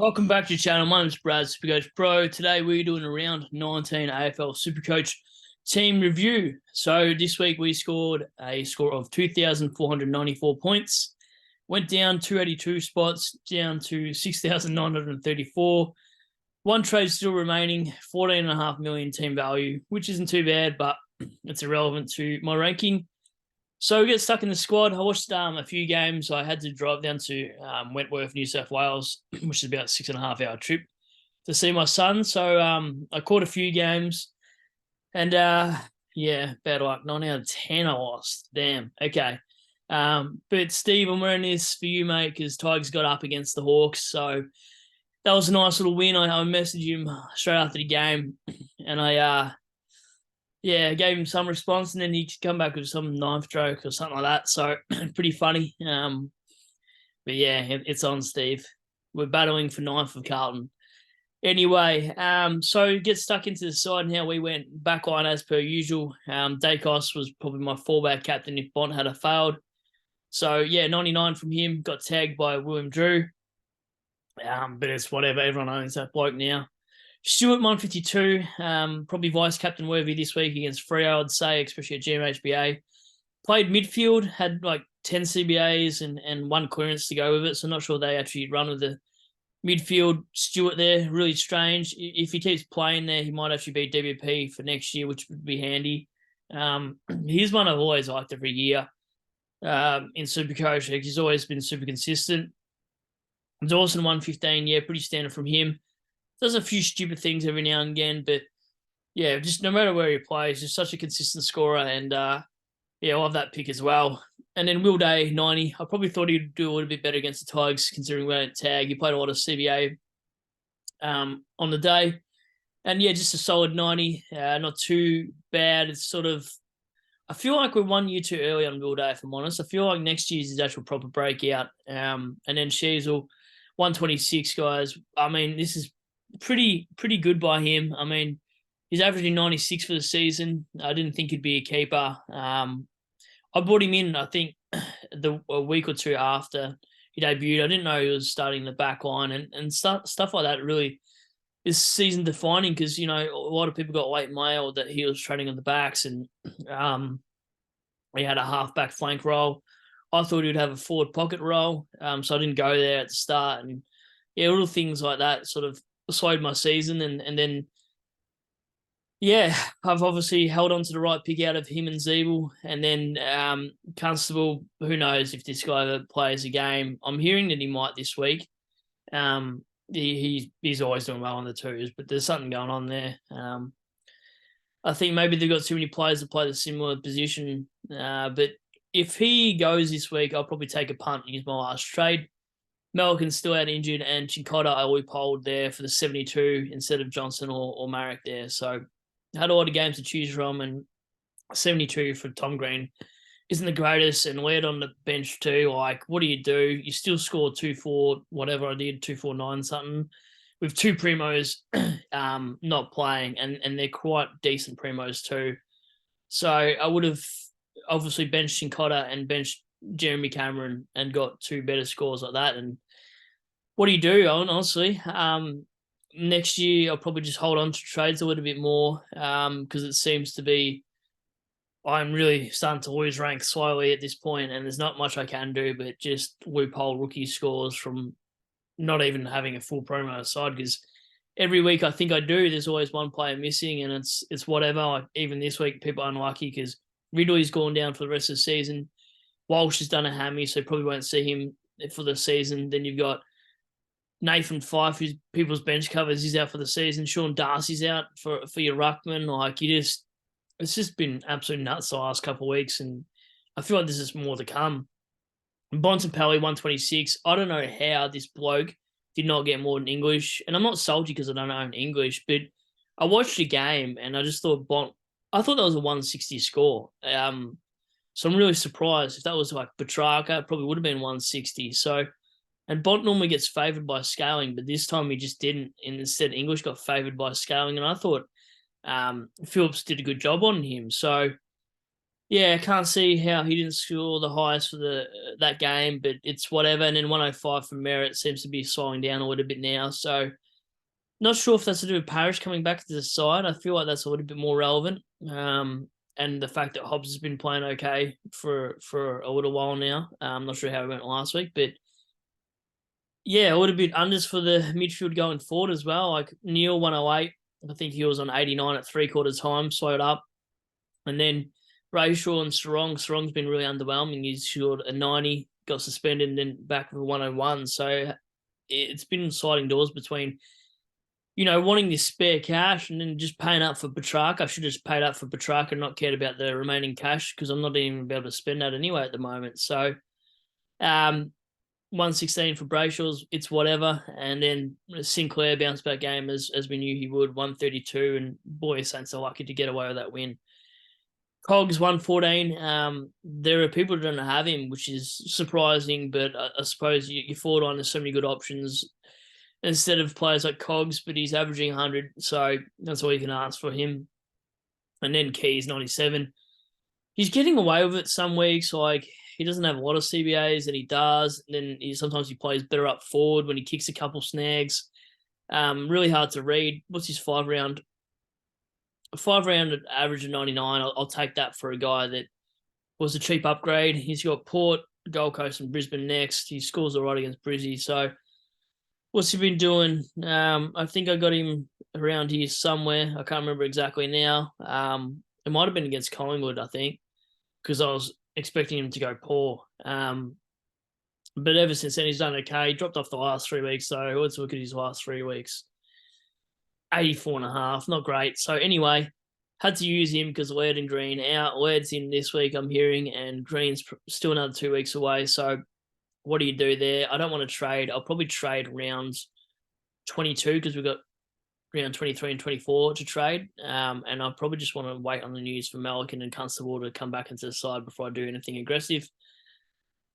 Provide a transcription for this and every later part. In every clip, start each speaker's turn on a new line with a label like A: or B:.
A: Welcome back to the channel. My name is Brad, SuperCoach Pro. Today we're doing a round 19 AFL SuperCoach team review. So this week we scored a score of 2,494 points. Went down 282 spots, down to 6,934. One trade still remaining, 14.5 million team value, which isn't too bad, but it's irrelevant to my ranking. So we get stuck in the squad. I watched a few games. I had to drive down to Wentworth, New South Wales, which is about a 6.5 hour trip to see my son. So I caught a few games, and yeah, about like 9 out of 10 I lost. Damn. Okay. But Steve, I'm wearing this for you, mate, because Tigers got up against the Hawks. So that was a nice little win. I messaged him straight after the game, and I gave him some response, and then he could come back with some knife joke or something like that. So pretty funny. But yeah, it's on, Steve. We're battling for ninth of Carlton. Anyway, so get stuck into the side and how we went back line as per usual. Dacos was probably my fallback captain if Bont had failed. So yeah, 99 from him, got tagged by William Drew. But it's whatever, everyone owns that bloke now. Stewart 152, probably vice captain worthy this week against Freo, I'd say, especially at GMHBA. Played midfield, had like 10 CBAs and one clearance to go with it, so I'm not sure they actually run with the midfield. Stewart there, really strange. If he keeps playing there, he might actually be DBP for next year, which would be handy. He's one I've always liked every year in SuperCoach. He's always been super consistent. Dawson 115, yeah, pretty standard from him. Does a few stupid things every now and again, but yeah, just no matter where he plays, just such a consistent scorer, and yeah, I love that pick as well. And then Will Day 90, I probably thought he'd do a little bit better against the Tigers considering we don't tag. He played a lot of CBA on the day, and yeah, just a solid 90, not too bad. It's sort of, I feel like we're 1 year too early on Will Day, if I'm honest. I feel like next year's his actual proper breakout. And then Sheasel 126, guys. I mean, this is pretty good by him. I mean, he's averaging 96 for the season. I didn't think he'd be a keeper. I brought him in, I think, a week or two after he debuted. I didn't know he was starting the back line, and stuff like that really is season defining because, you know, a lot of people got late mail that he was trading on the backs, and he had a half-back flank role. I thought he'd have a forward pocket role, so I didn't go there at the start. And yeah, little things like that sort of slowed my season, and then yeah, I've obviously held on to the right pick out of him and Zeeble, and then Constable. Who knows if this guy ever plays a game? I'm hearing that he might this week. He's always doing well on the twos, but there's something going on there. I think maybe they've got too many players to play the similar position. But if he goes this week, I'll probably take a punt and use my last trade. Melkin's still out injured, and Chincotta I loopholed there for the 72 instead of Johnson or Marek there. So had a lot of games to choose from, and 72 for Tom Green isn't the greatest, and Laird on the bench too. Like, what do? You still score 2-4, whatever I did, 2-4-9 something, with two primos not playing, and they're quite decent primos too. So I would have obviously benched Chincotta and benched Jeremy Cameron and got two better scores like that. And what do? Honestly, next year I'll probably just hold on to trades a little bit more because it seems to be I'm really starting to lose rank slowly at this point, and there's not much I can do but just loophole rookie scores from not even having a full promo aside, because every week I think I do, there's always one player missing, and it's whatever. Like even this week, people are unlucky because Ridley's gone down for the rest of the season. Walsh has done a hammy, so probably won't see him for the season. Then you've got Nathan Fife, who's people's bench covers, he's out for the season. Sean Darcy's out for your ruckman. Like, it's just been absolute nuts the last couple of weeks, and I feel like there's just more to come. Bontempelli 126. I don't know how this bloke did not get more than English, and I'm not salty because I don't own English, but I watched the game and I just thought I thought that was a 160 score. So I'm really surprised. If that was like Petrarca, it probably would have been 160. So, and Bont normally gets favoured by scaling, but this time he just didn't. And instead, English got favoured by scaling, and I thought Phillips did a good job on him. So, Yeah, I can't see how he didn't score the highest for that game, but it's whatever. And then 105 for Merritt seems to be slowing down a little bit now. So not sure if that's to do with Parrish coming back to the side. I feel like that's a little bit more relevant. And the fact that Hobbs has been playing okay for a little while now. I'm not sure how it went last week, but yeah, a little bit unders for the midfield going forward as well. Like Neil 108, I think he was on 89 at 3/4 time, slowed up. And then Brayshaw and Sarong. Sarong's been really underwhelming. He's scored a 90, got suspended, and then back with a 101. So it's been sliding doors between, wanting this spare cash and then just paying up for Petrarca. I should have just paid up for Petrarca and not cared about the remaining cash because I'm not even able to spend that anyway at the moment. So 116 for Brayshaw's, it's whatever. And then Sinclair bounced back game as we knew he would, 132. And boy, Saints are lucky to get away with that win. Cogs 114. There are people that don't have him, which is surprising, but I suppose you forward on there's so many good options instead of players like Cogs, but he's averaging 100, so that's all you can ask for him. And then Keys 97. He's getting away with it some weeks, like he doesn't have a lot of CBAs, and he does. And then sometimes he plays better up forward when he kicks a couple snags. Really hard to read. What's his 5-round? A 5-round average of 99. I'll take that for a guy that was a cheap upgrade. He's got Port, Gold Coast, and Brisbane next. He scores all right against Brizzy, so what's he been doing? I think I got him around here somewhere. I can't remember exactly now. It might have been against Collingwood, I think, because I was expecting him to go poor. But ever since then, he's done okay. He dropped off the last 3 weeks, so let's look at his last 3 weeks. 84.5, not great. So anyway, had to use him because Laird and Green out. Laird's in this week, I'm hearing, and Green's still another 2 weeks away. So what do you do there? I don't want to trade. I'll probably trade round 22 because we've got round 23 and 24 to trade. And I probably just want to wait on the news for Melican and Constable to come back into the side before I do anything aggressive.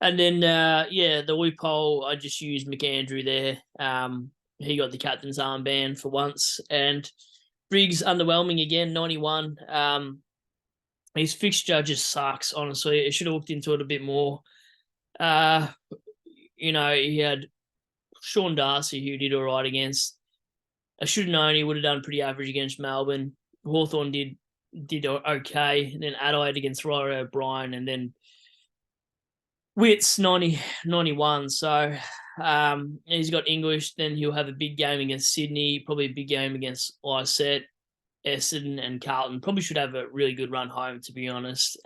A: And then, the loophole, I just used McAndrew there. He got the captain's armband for once. And Briggs, underwhelming again, 91. His fixture just sucks, honestly. I should have looked into it a bit more. He had Sean Darcy, who did all right against. I should have known he would have done pretty average against Melbourne. Hawthorn did okay. And then Adelaide against Rory O'Brien, and then Witts 91. So he's got English. Then he'll have a big game against Sydney, probably a big game against Lycett, Essendon, and Carlton. Probably should have a really good run home, to be honest.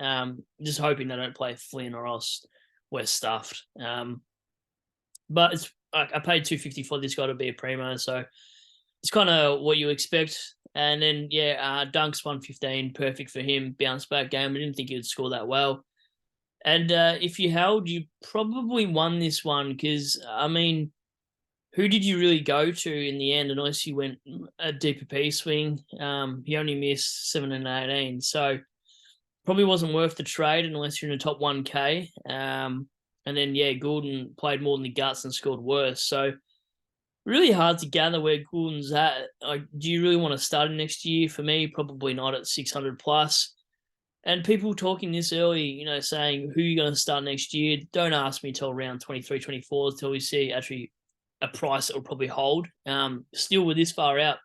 A: Just hoping they don't play Flynn or else we're stuffed. But it's I paid $250 for this guy to be a primo, so it's kind of what you expect. And then Dunk's 115, perfect for him. Bounce back game. I didn't think he would score that well. And if you held, you probably won this one because who did you really go to in the end? Unless you went a DPP swing, he only missed 7 and 18, so probably wasn't worth the trade unless you're in the top 1K. And then, Goulden played more than the guts and scored worse. So really hard to gather where Goulden's at. Do you really want to start him next year? For me, probably not at 600 plus. And people talking this early, saying who you're going to start next year, don't ask me till around 23, 24, till we see actually a price that will probably hold. Still with this far out,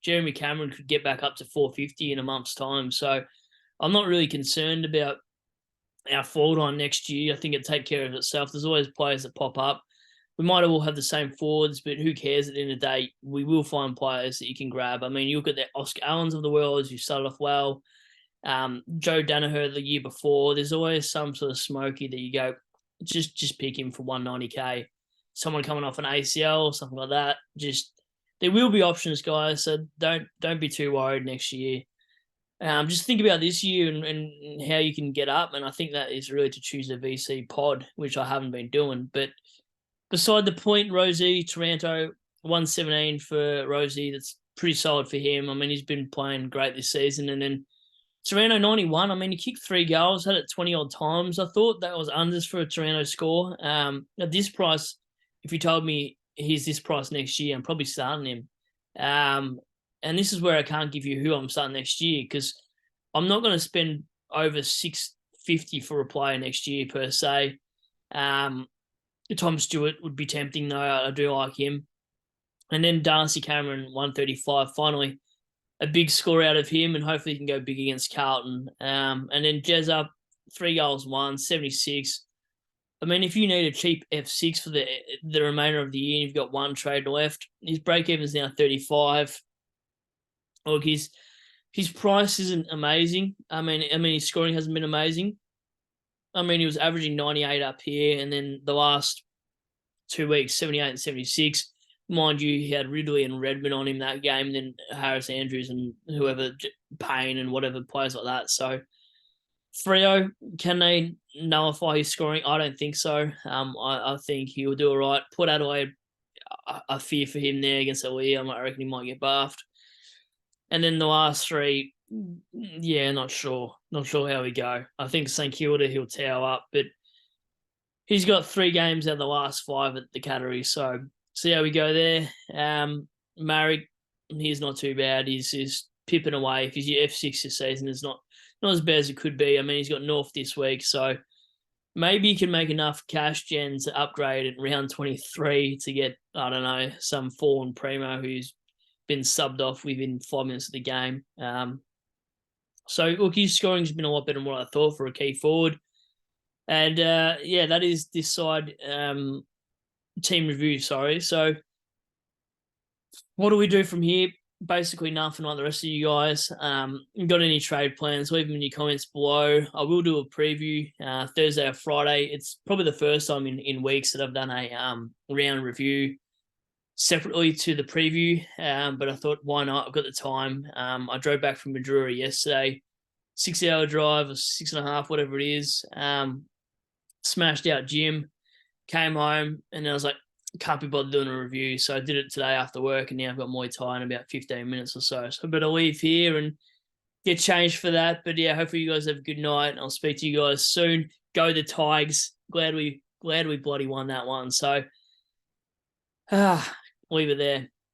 A: Jeremy Cameron could get back up to 450 in a month's time. So I'm not really concerned about our forward line next year. I think it'll take care of itself. There's always players that pop up. We might all have the same forwards, but who cares at the end of the day? We will find players that you can grab. You look at the Oscar Allens of the world, who started off well. Joe Danaher the year before. There's always some sort of smoky that you go, just pick him for 190K. Someone coming off an ACL or something like that. There will be options, guys. So don't be too worried next year. Just think about this year and how you can get up. And I think that is really to choose a VC pod, which I haven't been doing. But beside the point, Rosie, Taranto, 117 for Rosie. That's pretty solid for him. He's been playing great this season. And then Taranto, 91. He kicked 3 goals, had it 20-odd times. I thought that was unders for a Taranto score. At this price, if you told me he's this price next year, I'm probably starting him. And this is where I can't give you who I'm starting next year because I'm not going to spend over 650 for a player next year per se. Tom Stewart would be tempting though. I do like him. And then Darcy Cameron, 135. Finally, a big score out of him, and hopefully he can go big against Carlton. And then Jez up, 3 goals, 76. I mean, if you need a cheap F6 for the remainder of the year, and you've got one trade left, his break-even is now 35. Look, his price isn't amazing. I mean, his scoring hasn't been amazing. I mean, he was averaging 98 up here, and then the last 2 weeks, 78 and 76. Mind you, he had Ridley and Redmond on him that game, and then Harris Andrews and whoever, Payne and whatever, players like that. So, Freo, can they nullify his scoring? I don't think so. I think he'll do all right. Put Adelaide, a fear for him there against Liam. I reckon he might get buffed. And then the last 3, yeah, not sure. Not sure how we go. I think St Kilda, he'll tower up, but he's got 3 games out of the last 5 at the category, so see how we go there. Marrick, he's not too bad. He's just pipping away. If he's your F6 this season, it's not as bad as it could be. I mean, he's got North this week, so maybe he can make enough cash gen to upgrade at round 23 to get, I don't know, some fallen primo who's been subbed off within 5 minutes of the game. So, look, his scoring's been a lot better than what I thought for a key forward. And, yeah, that is this side team review, sorry. So, what do we do from here? Basically nothing like the rest of you guys. Got any trade plans, leave them in your comments below. I will do a preview Thursday or Friday. It's probably the first time in weeks that I've done a round review separately to the preview, but I thought, why not? I've got the time. I drove back from Madura yesterday, 6-hour drive or 6.5, whatever it is. Smashed out gym, came home, and I was like, can't be bothered doing a review. So I did it today after work, and now I've got Muay Thai in about 15 minutes or so. So I better leave here and get changed for that. But yeah, hopefully you guys have a good night, and I'll speak to you guys soon. Go the Tigers. Glad we bloody won that one. So leave it there.